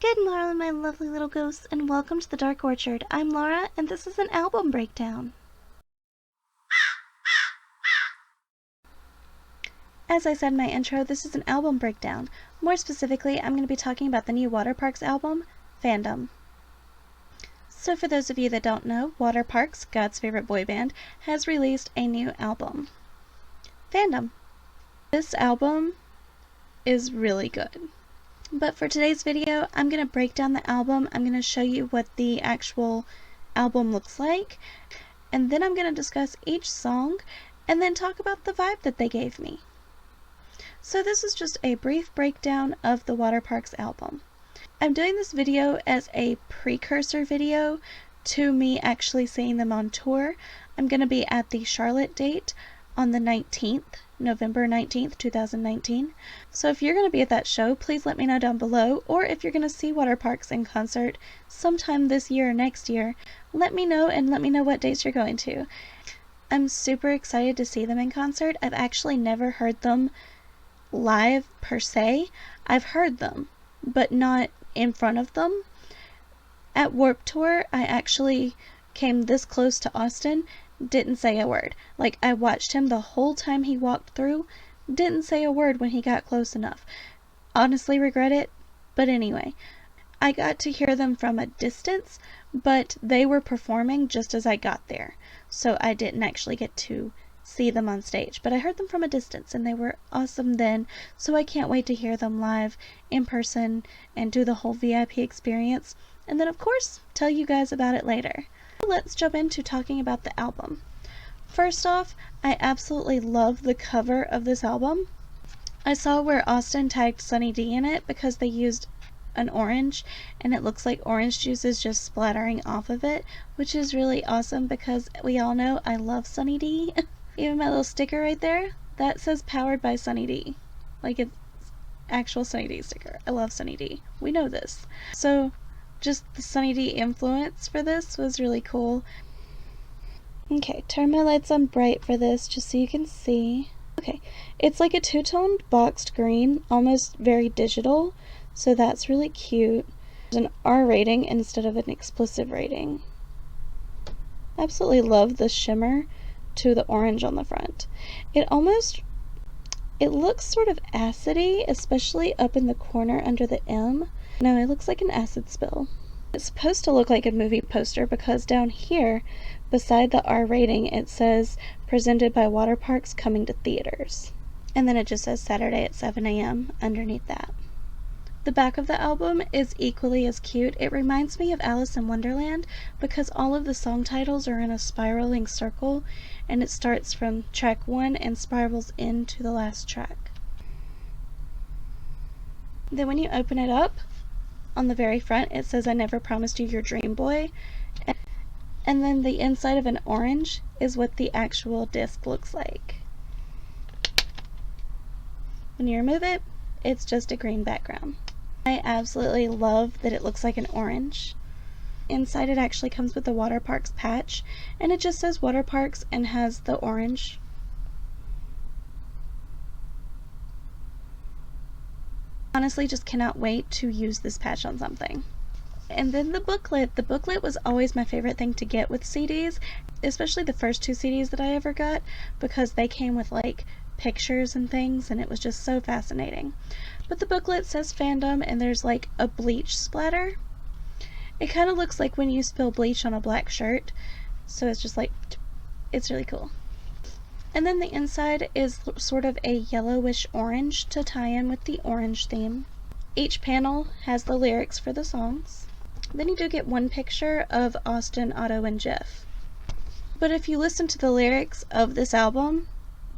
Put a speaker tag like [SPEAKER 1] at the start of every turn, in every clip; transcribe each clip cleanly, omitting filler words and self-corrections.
[SPEAKER 1] Good morning, my lovely little ghosts, and welcome to the Dark Orchard. I'm Laura, and this is an album breakdown. As I said in my intro, this is an album breakdown. More specifically, I'm going to be talking about the new Waterparks album, FANDOM. So for those of you that don't know, Waterparks, God's favorite boy band, has released a new album, FANDOM. This album is really good. But for today's video, I'm going to break down the album. I'm going to show you what the actual album looks like, and then I'm going to discuss each song and then talk about the vibe that they gave me. So this is just a brief breakdown of the Waterparks album. I'm doing this video as a precursor video to me actually seeing them on tour. I'm going to be at the Charlotte date on the 19th. November 19th, 2019. So if you're going to be at that show, please let me know down below, or if you're going to see Waterparks in concert sometime this year or next year, let me know and let me know what dates you're going to. I'm super excited to see them in concert. I've actually never heard them live per se. I've heard them, but not in front of them. At Warped Tour, I actually came this close to Austin, didn't say a word. Like, I watched him the whole time he walked through, didn't say a word when he got close enough. Honestly regret it, but anyway. I got to hear them from a distance, but they were performing just as I got there, so I didn't actually get to see them on stage. But I heard them from a distance, and they were awesome then, so I can't wait to hear them live in person and do the whole VIP experience, and then of course tell you guys about it later. Let's jump into talking about the album. First off, I absolutely love the cover of this album. I saw where Austin tagged Sunny D in it because they used an orange and it looks like orange juice is just splattering off of it, which is really awesome because we all know I love Sunny D. Even my little sticker right there, that says powered by Sunny D. Like, it's actual Sunny D sticker. I love Sunny D. We know this. So just the Sunny D influence for this was really cool. Okay, turn my lights on bright for this just so you can see. Okay, it's like a two-toned boxed green, almost very digital, so that's really cute. There's an R rating instead of an explicit rating. Absolutely love the shimmer to the orange on the front. It looks sort of acidy, especially up in the corner under the M. No, it looks like an acid spill. It's supposed to look like a movie poster because down here, beside the R rating, it says, presented by Waterparks, coming to theaters. And then it just says Saturday at 7 a.m. underneath that. The back of the album is equally as cute. It reminds me of Alice in Wonderland because all of the song titles are in a spiraling circle, and it starts from track 1 and spirals into the last track. Then when you open it up, on the very front it says, I never promised you your dream boy, and then the inside of an orange is what the actual disc looks like. When you remove it, it's just a green background. I absolutely love that it looks like an orange. Inside it actually comes with the Waterparks patch, and it just says Waterparks and has the orange. Honestly, just cannot wait to use this patch on something. And then the booklet. The booklet was always my favorite thing to get with CDs, especially the first 2 CDs that I ever got, because they came with like pictures and things, and it was just so fascinating. But the booklet says FANDOM, and there's like a bleach splatter. It kind of looks like when you spill bleach on a black shirt, so it's just like, it's really cool. And then the inside is sort of a yellowish orange to tie in with the orange theme. Each panel has the lyrics for the songs. Then you do get one picture of Austin, Otto, and Jeff. But if you listen to the lyrics of this album,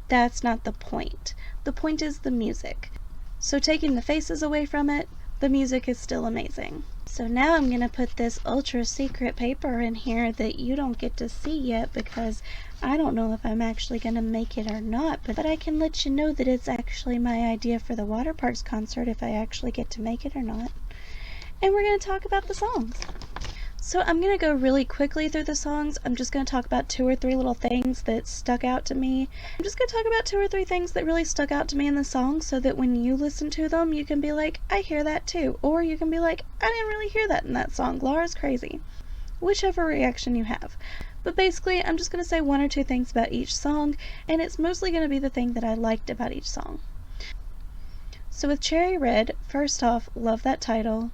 [SPEAKER 1] that's not the point. The point is the music. So taking the faces away from it, the music is still amazing. So now I'm going to put this ultra secret paper in here that you don't get to see yet because I don't know if I'm actually going to make it or not, but I can let you know that it's actually my idea for the Waterparks concert if I actually get to make it or not. And we're going to talk about the songs. So I'm going to go really quickly through the songs. I'm just going to talk about 2 or 3 little things that stuck out to me. I'm just going to talk about 2 or 3 things that really stuck out to me in the song so that when you listen to them, you can be like, I hear that too. Or you can be like, I didn't really hear that in that song. Laura's crazy. Whichever reaction you have. But basically, I'm just going to say 1 or 2 things about each song, and it's mostly going to be the thing that I liked about each song. So with Cherry Red, first off, love that title.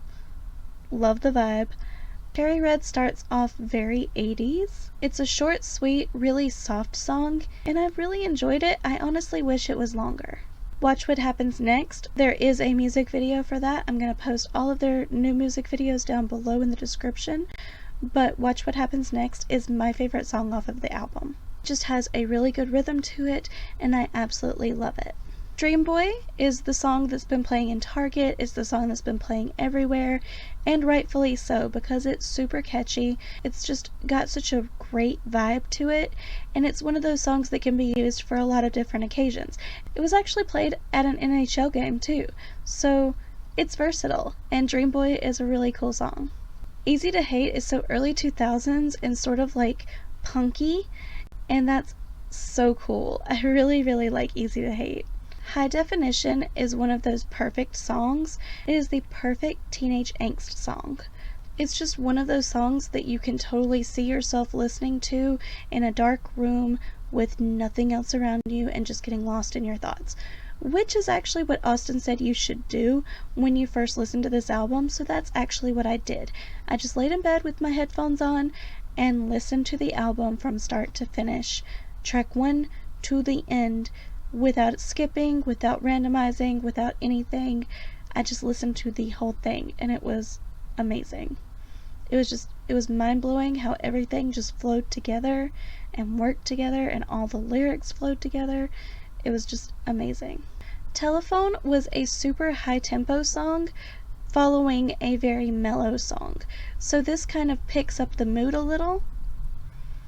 [SPEAKER 1] Love the vibe. Cherry Red starts off very 80s. It's a short, sweet, really soft song, and I've really enjoyed it. I honestly wish it was longer. Watch What Happens Next. There is a music video for that. I'm going to post all of their new music videos down below in the description, but Watch What Happens Next is my favorite song off of the album. It just has a really good rhythm to it, and I absolutely love it. Dream Boy is the song that's been playing in Target, it's the song that's been playing everywhere, and rightfully so, because it's super catchy. It's just got such a great vibe to it, and it's one of those songs that can be used for a lot of different occasions. It was actually played at an NHL game too, so it's versatile, and Dream Boy is a really cool song. Easy to Hate is so early 2000s and sort of like punky, and that's so cool. I really, really like Easy to Hate. High Definition is one of those perfect songs. It is the perfect teenage angst song. It's just one of those songs that you can totally see yourself listening to in a dark room with nothing else around you and just getting lost in your thoughts, which is actually what Austin said you should do when you first listened to this album, so that's actually what I did. I just laid in bed with my headphones on and listened to the album from start to finish, track 1 to the end, without skipping, without randomizing, without anything. I just listened to the whole thing, and it was amazing. It was mind-blowing how everything just flowed together and worked together, and all the lyrics flowed together. It was just amazing. Telephone was a super high-tempo song following a very mellow song, so this kind of picks up the mood a little.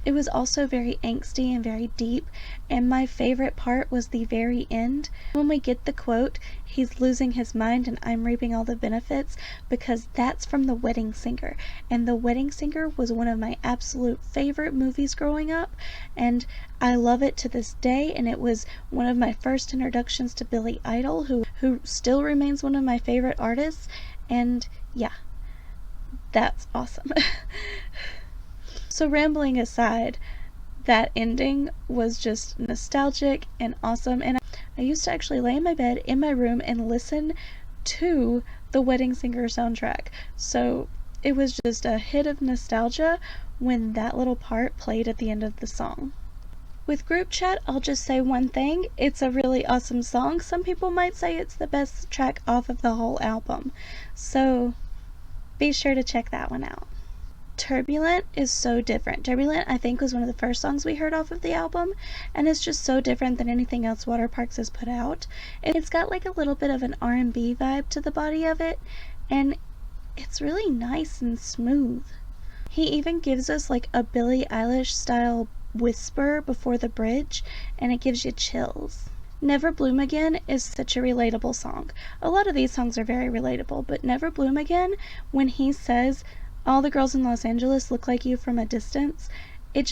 [SPEAKER 1] It was also very angsty and very deep, and my favorite part was the very end. When we get the quote, he's losing his mind and I'm reaping all the benefits, because that's from The Wedding Singer. And The Wedding Singer was one of my absolute favorite movies growing up, and I love it to this day, and it was one of my first introductions to Billy Idol, who still remains one of my favorite artists, and yeah, that's awesome. So rambling aside, that ending was just nostalgic and awesome, and I used to actually lay in my bed in my room and listen to the Wedding Singer soundtrack. So it was just a hit of nostalgia when that little part played at the end of the song. With Group Chat, I'll just say one thing. It's a really awesome song. Some people might say it's the best track off of the whole album. So be sure to check that one out. Turbulent is so different. Turbulent, I think, was one of the first songs we heard off of the album, and it's just so different than anything else Waterparks has put out. It's got like a little bit of an R&B vibe to the body of it, and it's really nice and smooth. He even gives us like a Billie Eilish style whisper before the bridge, and it gives you chills. Never Bloom Again is such a relatable song. A lot of these songs are very relatable, but Never Bloom Again, when he says, all the girls in Los Angeles look like you from a distance, it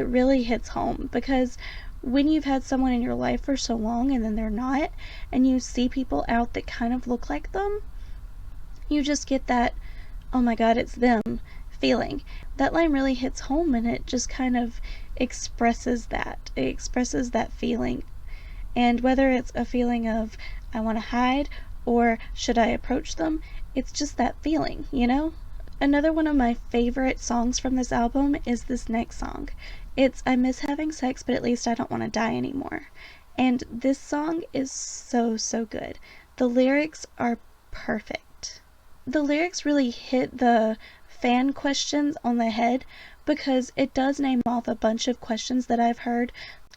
[SPEAKER 1] really hits home, because when you've had someone in your life for so long and then they're not, and you see people out that kind of look like them, you just get that, oh my god, it's them feeling. That line really hits home, and it just kind of expresses that. It expresses that feeling. And whether it's a feeling of, I want to hide, or should I approach them, it's just that feeling, you know? Another one of my favorite songs from this album is this next song. It's I Miss Having Sex, but at least I don't want to die anymore. And this song is so, so good. The lyrics are perfect. The lyrics really hit the fan questions on the head, because it does name off a bunch of questions that I've heard,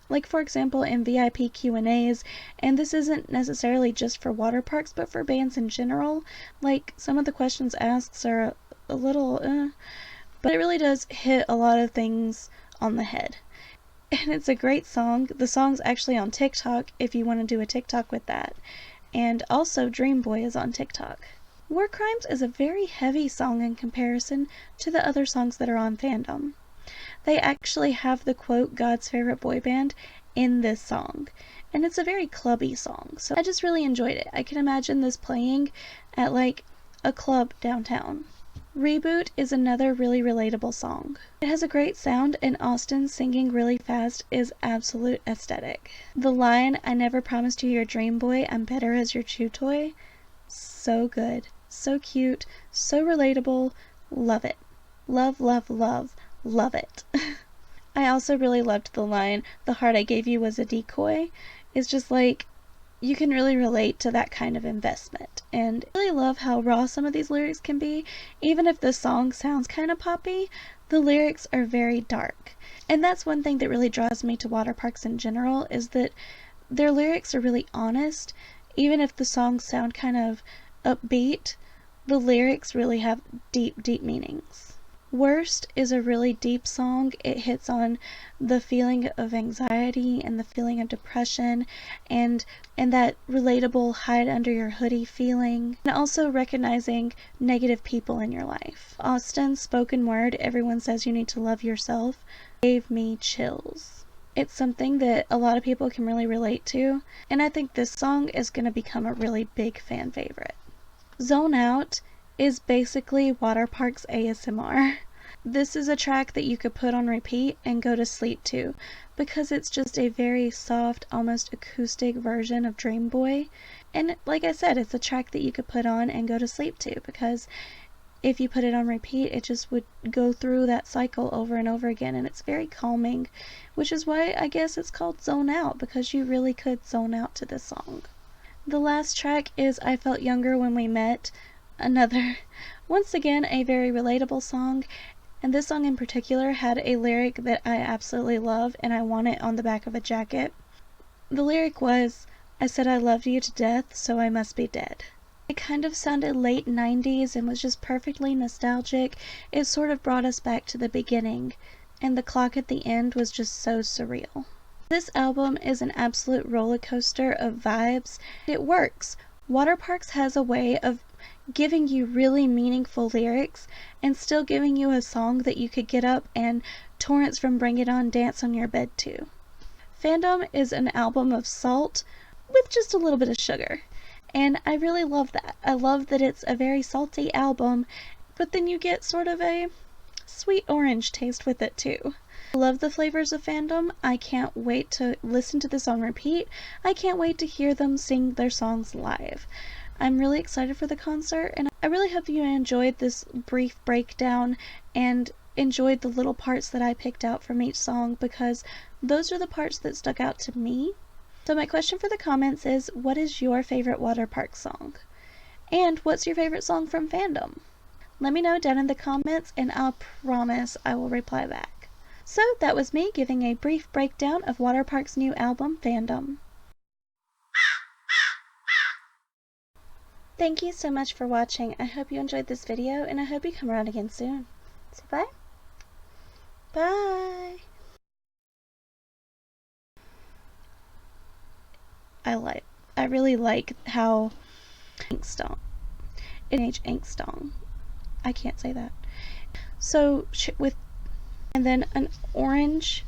[SPEAKER 1] like for example in VIP Q&As, and this isn't necessarily just for Waterparks, but for bands in general. Like, some of the questions asked are a little but it really does hit a lot of things on the head. And it's a great song. The song's actually on TikTok if you want to do a TikTok with that. And also Dream Boy is on TikTok. War Crimes is a very heavy song in comparison to the other songs that are on Fandom. They actually have the quote, God's favorite boy band, in this song. And it's a very clubby song, so I just really enjoyed it. I can imagine this playing at like a club downtown. Reboot is another really relatable song. It has a great sound, and Austin singing really fast is absolute aesthetic. The line, I never promised you your dream boy, I'm better as your chew toy, so good, so cute, so relatable, love it. Love, love, love, love it. I also really loved the line, the heart I gave you was a decoy. It's just like, you can really relate to that kind of investment. And I really love how raw some of these lyrics can be. Even if the song sounds kind of poppy, the lyrics are very dark. And that's one thing that really draws me to Waterparks in general, is that their lyrics are really honest. Even if the songs sound kind of upbeat, the lyrics really have deep, deep meanings. Worst is a really deep song. It hits on the feeling of anxiety and the feeling of depression and that relatable hide under your hoodie feeling, and also recognizing negative people in your life. Austin's spoken word, everyone says you need to love yourself, gave me chills. It's something that a lot of people can really relate to, and I think this song is going to become a really big fan favorite. Zone Out is basically Waterparks ASMR. This is a track that you could put on repeat and go to sleep to, because it's just a very soft, almost acoustic version of Dream Boy. And like I said, it's a track that you could put on and go to sleep to, because if you put it on repeat, it just would go through that cycle over and over again, and it's very calming, which is why I guess it's called Zone Out, because you really could zone out to this song. The last track is I Felt Younger When We Met, once again, a very relatable song, and this song in particular had a lyric that I absolutely love, and I want it on the back of a jacket. The lyric was, I said I loved you to death, so I must be dead. It kind of sounded late 90s and was just perfectly nostalgic. It sort of brought us back to the beginning, and the clock at the end was just so surreal. This album is an absolute roller coaster of vibes. It works. Waterparks has a way of giving you really meaningful lyrics and still giving you a song that you could get up and Torrance from Bring It On dance on your bed to. Fandom is an album of salt with just a little bit of sugar, and I really love that. I love that it's a very salty album, but then you get sort of a sweet orange taste with it too. I love the flavors of Fandom. I can't wait to listen to this on repeat. I can't wait to hear them sing their songs live. I'm really excited for the concert, and I really hope you enjoyed this brief breakdown and enjoyed the little parts that I picked out from each song, because those are the parts that stuck out to me. So my question for the comments is, what is your favorite Waterparks song? And what's your favorite song from Fandom? Let me know down in the comments, and I'll promise I will reply back. So that was me giving a brief breakdown of Waterparks' new album, Fandom. Thank you so much for watching. I hope you enjoyed this video, and I hope you come around again soon. Say bye. Bye. I really like how Inkstone. Inkstone. I can't say that. So and then an orange